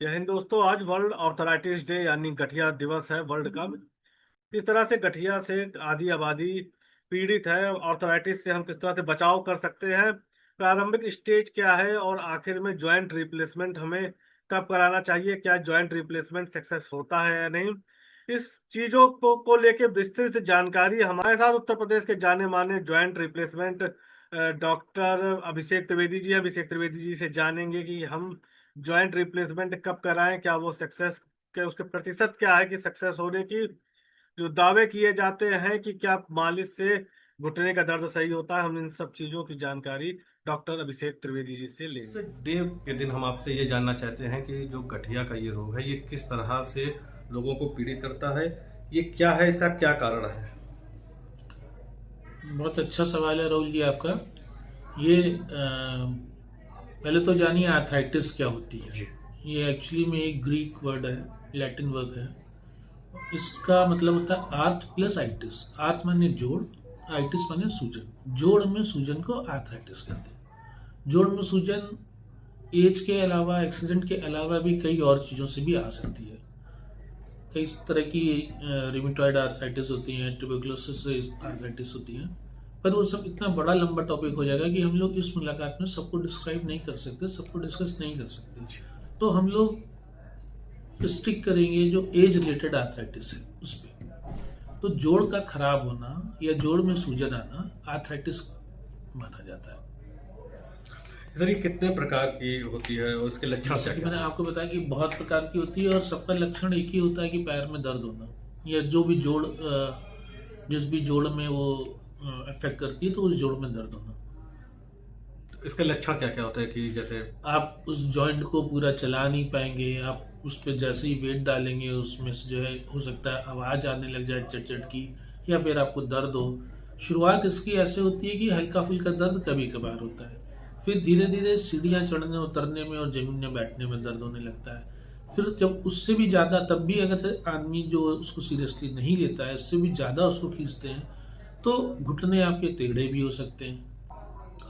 जय हिंद दोस्तों। आज वर्ल्ड आर्थराइटिस डे यानी गठिया दिवस है वर्ल्ड का। किस तरह से गठिया से आधी आबादी पीड़ित है, आर्थराइटिस से हम किस तरह से बचाव कर सकते हैं, प्रारंभिक स्टेज क्या है और आखिर में जॉइंट रिप्लेसमेंट हमें कब कराना चाहिए, क्या जॉइंट रिप्लेसमेंट सक्सेस होता है या नहीं, इस चीजों को लेके विस्तृत जानकारी हमारे साथ उत्तर प्रदेश के जाने माने जॉइंट रिप्लेसमेंट डॉक्टर अभिषेक त्रिवेदी जी। अभिषेक त्रिवेदी जी से जानेंगे कि हम जॉइंट रिप्लेसमेंट कब कराएं, क्या वो सक्सेस के उसके प्रतिशत क्या है कि सक्सेस होने की। जो दावे किए जाते हैं कि क्या मालिश से घुटने का दर्द सही होता है, हम इन सब चीजों की जानकारी डॉक्टर अभिषेक त्रिवेदी जी से लेंगे। डे के दिन हम आपसे ये जानना चाहते हैं कि जो गठिया का ये रोग है ये किस तरह से लोगों को पीड़ित करता है, ये क्या है, इसका क्या कारण है। बहुत अच्छा सवाल है राहुल जी आपका। ये पहले तो जानिए आर्थराइटिस क्या होती है। जी। ये एक्चुअली में एक ग्रीक वर्ड है, लैटिन वर्ड है। इसका मतलब होता है आर्थ प्लस आइटिस। आर्थ माने जोड़, आइटिस माने सूजन। जोड़ में सूजन को आर्थराइटिस कहते हैं। जोड़ में सूजन एज के अलावा, एक्सीडेंट के अलावा भी कई और चीज़ों से भी आ सकती है। कई तरह की रिमेटॉइड आर्थराइटिस होती हैं, ट्यूबरकुलोसिस से आर्थराइटिस होती हैं, पर वो सब इतना बड़ा लंबा टॉपिक हो जाएगा कि हम लोग इस मुलाकात में सबको डिस्क्राइब नहीं कर सकते, सबको डिस्कस नहीं कर सकते। तो हम लोग स्टिक करेंगे जो एज रिलेटेड आर्थराइटिस है उस पर। तो जोड़ का खराब होना या जोड़ में सूजन आना आर्थराइटिस माना जाता है। सर, ये कितने प्रकार की होती है और उसके लक्षण जैसा क्या कि क्या मैंने हैं? आपको बताया कि बहुत प्रकार की होती है और सबका लक्षण एक ही होता है कि पैर में दर्द होना, या जो भी जोड़ जिस भी जोड़ में वो अफेक्ट करती है तो उस जोड़ में दर्द होना। इसके लक्षण क्या क्या होते हैं कि जैसे आप उस जॉइंट को पूरा चला नहीं पाएंगे, आप उस पर जैसे ही वेट डालेंगे उसमें से जो है हो सकता है आवाज़ आने लग जाए चट चट की, या फिर आपको दर्द हो। शुरुआत इसकी ऐसे होती है कि हल्का फुल्का दर्द कभी कभार होता है, फिर धीरे धीरे सीढ़ियाँ चढ़ने उतरने में और जमीन में बैठने में दर्द होने लगता है। फिर जब उससे भी ज़्यादा, तब भी अगर आदमी जो उसको सीरियसली नहीं लेता है, इससे भी ज़्यादा उसको खींचते हैं तो घुटने आपके टेढ़े भी हो सकते हैं।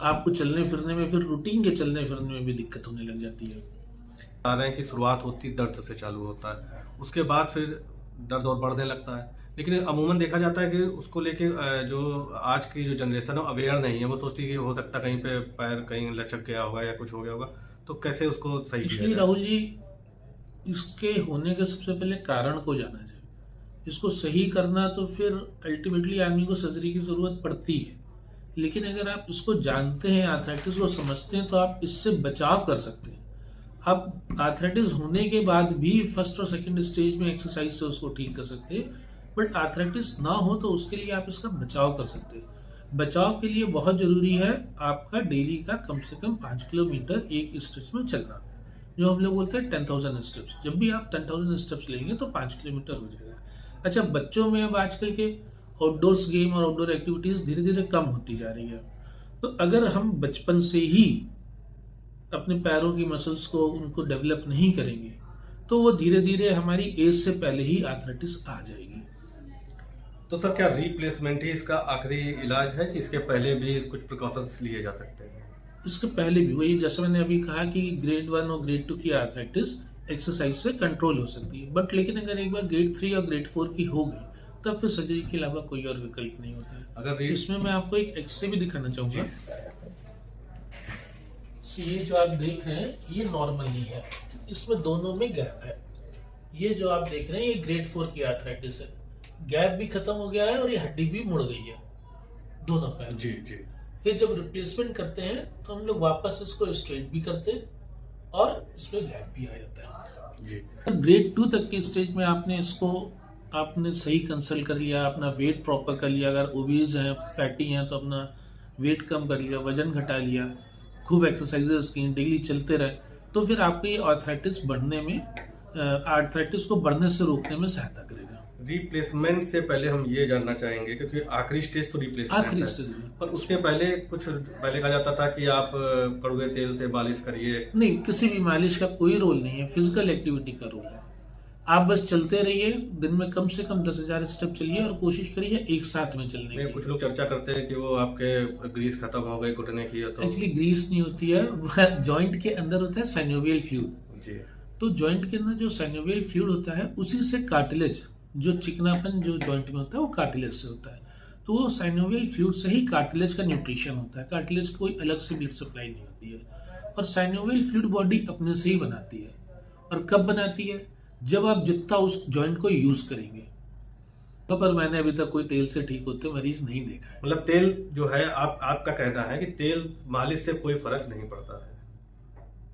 आपको चलने फिरने में, फिर रूटीन के चलने फिरने में भी दिक्कत होने लग जाती है। बता रहे हैं कि शुरुआत होती दर्द से चालू होता है, उसके बाद फिर दर्द और बढ़ने लगता है, लेकिन अमूमन देखा जाता है कि उसको लेके जो आज की जो जनरेशन है अवेयर नहीं है। वो सोचती है कि हो सकता है कहीं पे पैर कहीं लचक गया होगा या कुछ हो गया होगा, तो कैसे उसको सही किया इसलिए जाए। राहुल जी, इसके होने के सबसे पहले कारण को जाना जाए। इसको सही करना तो फिर अल्टीमेटली आदमी को सर्जरी की ज़रूरत पड़ती है, लेकिन अगर आप इसको जानते हैं, आर्थराइटिस को समझते हैं, तो आप इससे बचाव कर सकते हैं। आप आर्थराइटिस होने के बाद भी फर्स्ट और सेकंड स्टेज में एक्सरसाइज से उसको ठीक कर सकते हैं, बट आर्थराइटिस ना हो तो उसके लिए आप इसका बचाव कर सकते हैं। बचाव के लिए बहुत जरूरी है आपका डेली का कम से कम 5 किलोमीटर एक स्टेज में चलना, जो हम लोग बोलते हैं 10,000 स्टेप्स। जब भी आप 10,000 स्टेप्स लेंगे तो 5 किलोमीटर हो जाएगा। अच्छा, बच्चों में अब आजकल के आउटडोर्स गेम और आउटडोर एक्टिविटीज धीरे धीरे कम होती जा रही है, तो अगर हम बचपन से ही अपने पैरों की मसल्स को उनको डेवलप नहीं करेंगे तो वो धीरे धीरे हमारी एज से पहले ही आर्थराइटिस आ जाएगी। तो सर, क्या रिप्लेसमेंट ही इसका आखिरी इलाज है कि इसके पहले भी कुछ प्रिकॉशंस लिए जा सकते हैं। इसके पहले भी वही, जैसे मैंने अभी कहा कि ग्रेड 1 और ग्रेड 2 की आर्थराइटिस एक्सरसाइज से कंट्रोल हो सकती है, बट लेकिन अगर एक बार ग्रेड 3 और ग्रेड 4 की हो गई तब फिर सर्जरी के अलावा कोई और विकल्प नहीं होता है। अगर इसमें मैं आपको एक एक्सरे भी दिखाना चाहूंगा। ये जो आप देख रहे हैं ये नॉर्मल ही है, इसमें दोनों में गैप है। ये जो आप देख रहे हैं ये ग्रेड 4 की आर्थराइटिस है, गैप भी खत्म हो गया है और ये हड्डी भी मुड़ गई है दोनों पैर। जी जी। फिर जब रिप्लेसमेंट करते हैं तो हम लोग वापस इसको स्ट्रेट भी करते हैं और इसमें गैप भी आ जाता है जी। ग्रेड 2 तक की स्टेज में आपने सही कंसल्ट कर लिया, अपना वेट प्रॉपर कर लिया, अगर ओबीज हैं, फैटी हैं तो अपना वेट कम कर लिया, वजन घटा लिया, खूब एक्सरसाइजेस की, डेली चलते रहे, तो फिर आपको ये आर्थराइटिस बढ़ने में, आर्थराइटिस को बढ़ने से रोकने में सहायता करेगा। रिप्लेसमेंट से पहले हम ये जानना चाहेंगे, क्योंकि आखिरी स्टेज तो रिप्लेसमेंट आखिरी है, स्टेज पर उसके पहले कुछ पहले कहा जाता था कि आप कड़वे तेल से मालिश करिए। नहीं, किसी भी मालिश का कोई रोल नहीं है, फिजिकल एक्टिविटी का रोल है। आप बस चलते रहिए, दिन में कम से कम 10,000 स्टेप चलिए और कोशिश करिए एक साथ में चलने की। कुछ लोग चर्चा करते हैं कि वो आपके ग्रीस खत्म हो गई घुटने की, तो एक्चुअली ग्रीस नहीं होती है, जॉइंट के अंदर होता है साइनोवियल फ्लूइड। जी। तो जॉइंट के अंदर जो साइनोवियल फ्लूइड होता है उसी से कार्टिलेज, जो चिकनापन जो जॉइंट में होता है वो कार्टिलेज से होता है। तो वो साइनोवियल फ्लूइड से ही कार्टिलेज का न्यूट्रिशन होता है, कार्टिलेज को कोई अलग से ब्लड सप्लाई नहीं होती है। और साइनोवियल फ्लूइड बॉडी अपने से ही बनाती है। और कब बनाती है? जब आप जितना उस जॉइंट को यूज करेंगे। पर मैंने अभी तक कोई तेल से ठीक होते मरीज नहीं देखा है। मतलब तेल जो है, आपका कहना है कि तेल मालिश से कोई फर्क नहीं पड़ता है?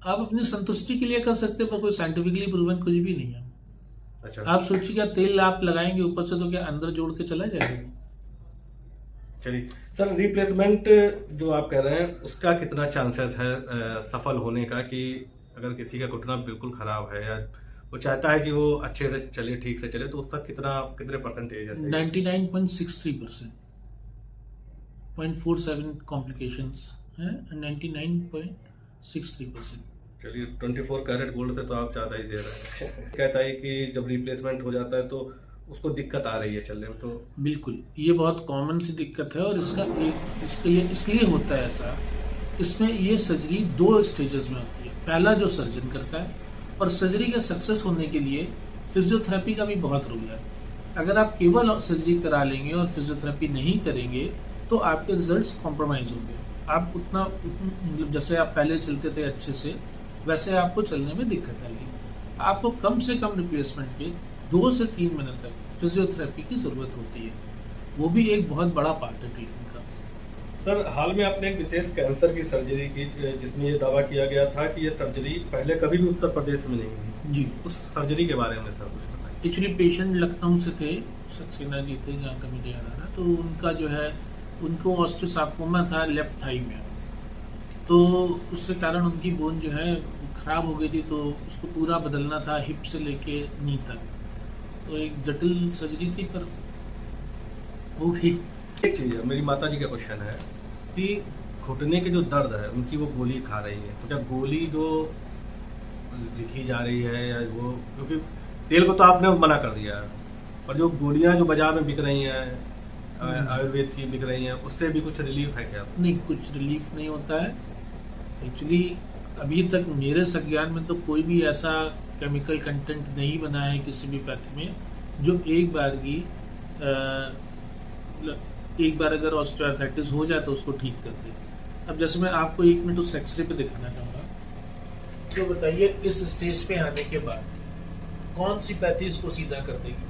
आप अपनी संतुष्टि के लिए कर सकते हैं, पर कोई साइंटिफिकली प्रूवन कुछ भी नहीं है। अच्छा, आप सोचिए क्या तेल आप लगाएंगे ऊपर से तो क्या अंदर जोड़ के चला जाएगा? चलिए सर, रिप्लेसमेंट जो आप कह रहे हैं उसका कितना चांसेस है सफल होने का, कि अगर किसी का घुटना बिल्कुल खराब है या वो चाहता है कि वो अच्छे से चले, ठीक से चले, तो उसका कितने परसेंटेज है? 99.63%, 0.47 कॉम्प्लिकेशंस हैं, 99.63%। चलिए, 24 कैरेट गोल्ड से तो आप ज़्यादा ही दे रहे हैं। कहता है कि जब रिप्लेसमेंट हो जाता है तो उसको दिक्कत आ रही है चलने में, तो बिल्कुल ये बहुत कॉमन सी दिक्कत है। और इसके लिए इसलिए होता है ऐसा, इसमें ये सर्जरी 2 स्टेजेस में होती है। पहला जो सर्जन करता है, और सर्जरी के सक्सेस होने के लिए फिजियोथेरेपी का भी बहुत रोल है। अगर आप केवल सर्जरी करा लेंगे और फिजियोथेरेपी नहीं करेंगे तो आपके रिजल्ट्स कॉम्प्रोमाइज होंगे। आप उतना मतलब जैसे आप पहले चलते थे अच्छे से, वैसे आपको चलने में दिक्कत आएगी। आपको कम से कम रिप्लेसमेंट के 2 से 3 महीने तक फिजियोथेरेपी की जरूरत होती है। वो भी एक बहुत बड़ा पार्ट है ट्रीटमेंट का। सर, हाल में आपने एक विशेष कैंसर की सर्जरी की जिसमें ये दावा किया गया था कि ये सर्जरी पहले कभी भी उत्तर प्रदेश में नहीं हुई जी, उस सर्जरी के बारे में सर कुछ बताइए। एक्चुअली पेशेंट लखनऊ से थे, सक्सेना जी थे जहाँ का मुझे याद आ रहा, तो उनका जो है उनको ऑस्टियोसार्कोमा था लेफ्ट थाई में। तो उससे कारण उनकी बोन जो है खराब हो गई थी, तो उसको पूरा बदलना था हिप से लेके नी तक। तो एक जटिल सर्जरी थी, पर हो गई। एक चीज़ है, मेरी माता जी का क्वेश्चन है कि घुटने के जो दर्द है उनकी वो गोली खा रही है, तो क्या गोली जो लिखी जा रही है या वो, क्योंकि तेल को तो आपने मना कर दिया है, और जो गोलियां जो बाजार में बिक रही हैं आयुर्वेद की बिक रही हैं, उससे भी कुछ रिलीफ है क्या? नहीं, कुछ रिलीफ नहीं होता है एक्चुअली। अभी तक मेरे संज्ञान में तो कोई भी ऐसा केमिकल कंटेंट नहीं बना है किसी भी पैथी में जो एक बार अगर ऑस्टियोआर्थराइटिस हो जाए तो उसको ठीक कर दे। अब जैसे मैं आपको 1 मिनट उस एक्सरे पे दिखाना चाहूँगा। तो बताइए इस स्टेज पे आने के बाद कौन सी पैथी इसको सीधा कर देगी?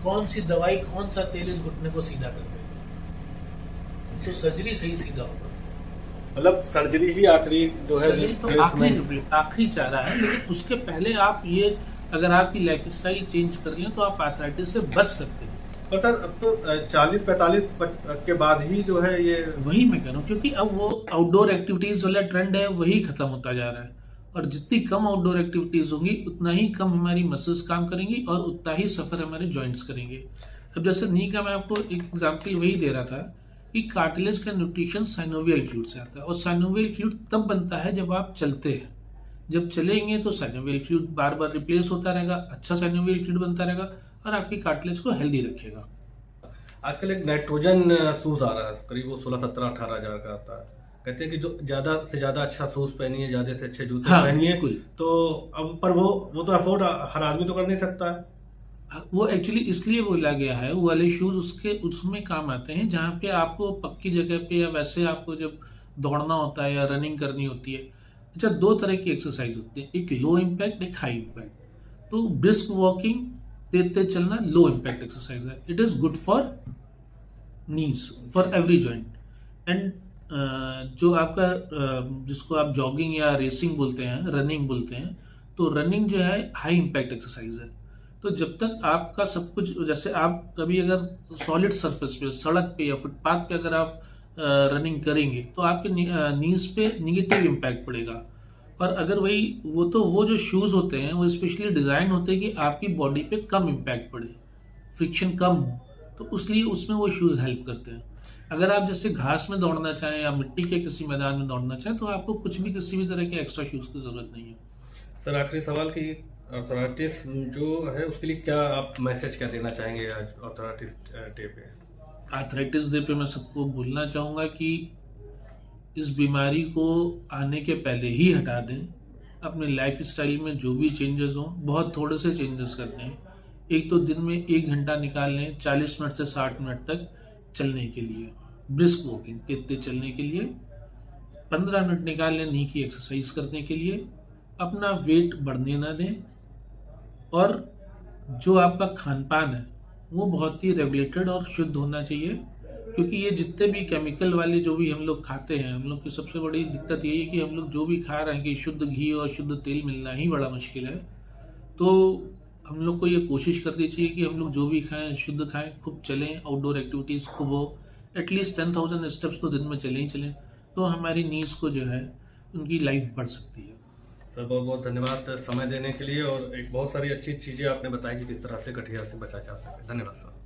कौन सी दवाई, कौन सा तेल इस घुटने को सीधा कर देगा? तो सर्जरी से ही सीधा होगा। मतलब सर्जरी ही आखिरी जो है, सर्जरी तो आखिरी चारा है, लेकिन उसके पहले आप ये अगर आपकी लाइफ स्टाइल चेंज कर लें तो आप आर्थराइटिस से बच सकते हैं। और सर, अब तो 40-45 के बाद ही जो है ये, वही मैं कह रहा हूँ, क्योंकि अब वो आउटडोर एक्टिविटीज वाला ट्रेंड है वही खत्म होता जा रहा है। और जितनी कम आउटडोर एक्टिविटीज होंगी उतना ही कम हमारी मसल्स काम करेंगी और उतना ही सफर हमारे जॉइंट्स करेंगे। अब जैसे नी का मैं आपको एक एग्जाम्पल वही दे रहा था कि कार्टिलेज का न्यूट्रिशन साइनोवियल फ्लूइड से आता है, और साइनोवियल फ्लूइड तब बनता है जब आप चलते हैं। जब चलेंगे तो साइनोवियल फ्लूइड बार बार रिप्लेस होता रहेगा, अच्छा साइनोवियल फ्लूइड बनता रहेगा और आपकी कार्टिलेज को हेल्दी रखेगा। आजकल एक नाइट्रोजन शूज आ रहा है, करीब वो 16-17-18 हजार का आता है। कहते हैं कि जो ज्यादा से ज्यादा अच्छा शूज पहनिए, ज्यादा से अच्छे जूते पहनिए, तो अब पर वो तो अफोर्ड हर आदमी तो कर नहीं सकता है। वो एक्चुअली इसलिए बोला गया है, वो वाले शूज उसमें काम आते हैं जहाँ पे आपको पक्की जगह पे या वैसे आपको जब दौड़ना होता है या रनिंग करनी होती है। अच्छा, 2 तरह की एक्सरसाइज होती है, एक लो इम्पैक्ट, एक हाई इम्पैक्ट। तो ब्रिस्क वॉकिंग, तेज तेज चलना लो इम्पैक्ट एक्सरसाइज है। It is good for knees, for every joint. And जो आपका जिसको आप जॉगिंग या रेसिंग बोलते हैं, रनिंग बोलते हैं, तो रनिंग जो है हाई इम्पैक्ट एक्सरसाइज है। तो जब तक आपका सब कुछ, जैसे आप कभी अगर सॉलिड सरफेस पे, सड़क पे या फुटपाथ पे अगर आप रनिंग करेंगे तो आपके नीज पे निगेटिव इम्पैक्ट पड़ेगा। और अगर वो जो शूज होते हैं वो स्पेशली डिजाइन होते हैं कि आपकी बॉडी पे कम इम्पैक्ट पड़े, फ्रिक्शन कम हो, तो इसलिए उसमें वो शूज हेल्प करते हैं। अगर आप जैसे घास में दौड़ना चाहें या मिट्टी के किसी मैदान में दौड़ना चाहें तो आपको किसी भी तरह के एक्स्ट्रा शूज की जरूरत नहीं है। सर, आखिरी सवाल कि आर्थराइटिस जो है उसके लिए क्या आप मैसेज क्या देना चाहेंगे आज आर्थराइटिस डे पे? आर्थराइटिस डे पे मैं सबको बोलना चाहूँगा कि इस बीमारी को आने के पहले ही हटा दें। अपने लाइफ स्टाइल में जो भी चेंजेस हों, बहुत थोड़े से चेंजेस करने हैं। एक तो दिन में 1 घंटा निकाल लें 40 मिनट से 60 मिनट तक चलने के लिए, ब्रिस्क वॉकिंग तेज चलने के लिए। 15 मिनट निकाल लें नी की एक्सरसाइज करने के लिए। अपना वेट बढ़ने ना दें, और जो आपका खान पान है वो बहुत ही रेगुलेटेड और शुद्ध होना चाहिए, क्योंकि ये जितने भी केमिकल वाले जो भी हम लोग खाते हैं, हम लोग की सबसे बड़ी दिक्कत यही है कि हम लोग जो भी खा रहे हैं कि शुद्ध घी और शुद्ध तेल मिलना ही बड़ा मुश्किल है। तो हम लोग को ये कोशिश करनी चाहिए कि हम लोग जो भी खाएं शुद्ध खाएं, खूब चलें, आउटडोर एक्टिविटीज़ खूब हो, एटलीस्ट 10,000 स्टेप्स तो दिन में चले ही चलें, तो हमारी नीज को जो है उनकी लाइफ बढ़ सकती है। सर बहुत बहुत धन्यवाद समय देने के लिए, और एक बहुत सारी अच्छी चीज़ें आपने बताई कि किस तरह से गठिया से बचा जा सके। धन्यवाद सर।